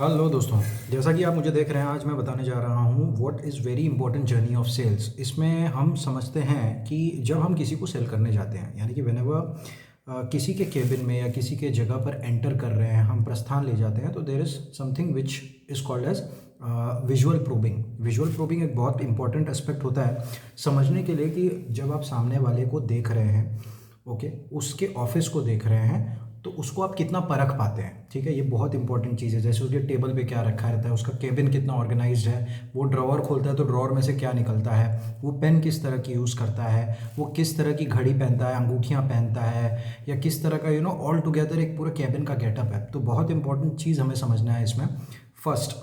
Hello दोस्तों। जैसा कि आप मुझे देख रहे हैं, आज मैं बताने जा रहा हूँ what is very important journey of sales. इसमें हम समझते हैं कि जब हम किसी को सेल करने जाते हैं, यानी कि व्हेनेवर किसी के केबिन में या किसी के जगह पर एंटर कर रहे हैं, हम प्रस्थान ले जाते हैं, तो there is something which is called as visual probing. Visual probing एक बहुत इंपॉर्टेंट एस्पेक्ट होता है समझने के लिए कि जब आप सामने वाले को देख रहे हैं, ओके, उसके ऑफिस को देख रहे हैं, तो उसको आप कितना परख पाते हैं। ठीक है, ये बहुत इंपॉर्टेंट चीज़ है। जैसे उसके टेबल पे क्या रखा रहता है, उसका केबिन कितना ऑर्गेनाइज्ड है, वो ड्रॉवर खोलता है तो ड्रॉवर में से क्या निकलता है, वो पेन किस तरह की यूज़ करता है, वो किस तरह की घड़ी पहनता है, अंगूठियाँ पहनता है, या किस तरह का ऑल टुगेदर एक पूरा केबिन का गेटअप है। तो बहुत इंपॉर्टेंट चीज़ हमें समझना है इसमें। फर्स्ट,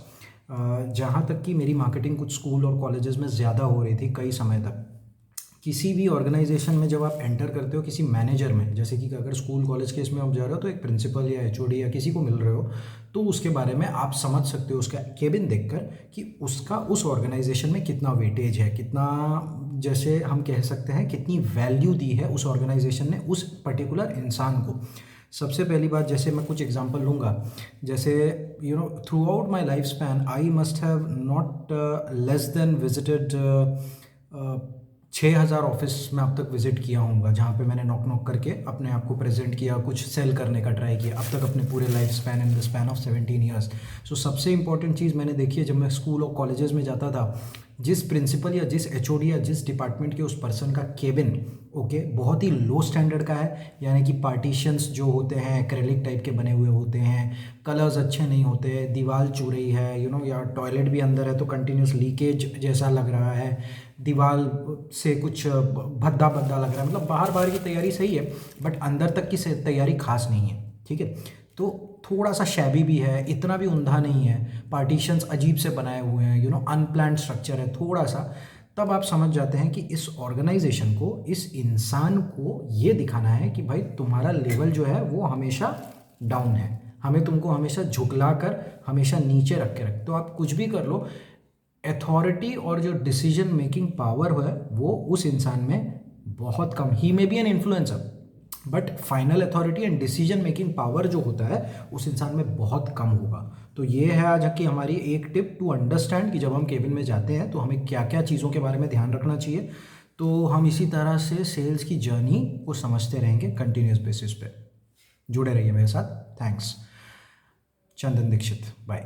जहाँ तक कि मेरी मार्केटिंग कुछ स्कूल और कॉलेजेस में ज़्यादा हो रही थी कई समय तक, किसी भी ऑर्गेनाइजेशन में जब आप एंटर करते हो, किसी मैनेजर में, जैसे कि अगर स्कूल कॉलेज के इसमें आप जा रहे हो तो एक प्रिंसिपल या एचओडी या किसी को मिल रहे हो, तो उसके बारे में आप समझ सकते हो उसका केबिन देखकर कि उसका उस ऑर्गेनाइजेशन में कितना वेटेज है, कितना, जैसे हम कह सकते हैं, कितनी वैल्यू दी है उस ऑर्गेनाइजेशन ने उस पर्टिकुलर इंसान को। सबसे पहली बात, जैसे मैं कुछ एग्जांपल लूँगा, जैसे through out my life span I must have not less than visited 6,000 office में अब तक विजिट किया हूँगा, जहाँ पे मैंने नॉक नॉक करके अपने आप को प्रेजेंट किया, कुछ सेल करने का ट्राई किया अब तक अपने पूरे life span, in the span of 17 years. So सबसे इंपॉर्टेंट चीज़ मैंने देखी है जब मैं स्कूल और कॉलेजेस में जाता था, जिस प्रिंसिपल या जिस एचओडी या जिस डिपार्टमेंट के उस पर्सन का केबिन, ओके, बहुत ही लो स्टैंडर्ड का है, यानी कि पार्टीशंस जो होते हैं एक्रेलिक टाइप के बने हुए होते हैं, कलर्स अच्छे नहीं होते, दीवार चू रही है, या टॉयलेट भी अंदर है तो कंटिन्यूस लीकेज जैसा लग रहा है, दीवार से कुछ भद्दा भद्दा लग रहा है, मतलब बाहर बाहर की तैयारी सही है बट अंदर तक की तैयारी खास नहीं है। ठीक है, तो थोड़ा सा शैबी भी है, इतना भी उंधा नहीं है, पार्टीशंस अजीब से बनाए हुए हैं, अनप्लान्ड स्ट्रक्चर है थोड़ा सा। तब आप समझ जाते हैं कि इस ऑर्गेनाइजेशन को, इस इंसान को ये दिखाना है कि भाई तुम्हारा लेवल जो है वो हमेशा डाउन है, हमें तुमको हमेशा झुकला कर, हमेशा नीचे रख के रख, तो आप कुछ भी कर लो, अथॉरिटी और जो डिसीजन मेकिंग पावर है वो उस इंसान में बहुत कम, ही may be an influencer but final authority and decision making power जो होता है उस इंसान में बहुत कम होगा। तो ये है आज की हमारी एक टिप टू अंडरस्टैंड कि जब हम केबिन में जाते हैं तो हमें क्या क्या चीज़ों के बारे में ध्यान रखना चाहिए। तो हम इसी तरह से सेल्स की जर्नी को समझते रहेंगे कंटिन्यूस बेसिस पे। जुड़े रहिए मेरे साथ। थैंक्स। चंदन दीक्षित, बाय।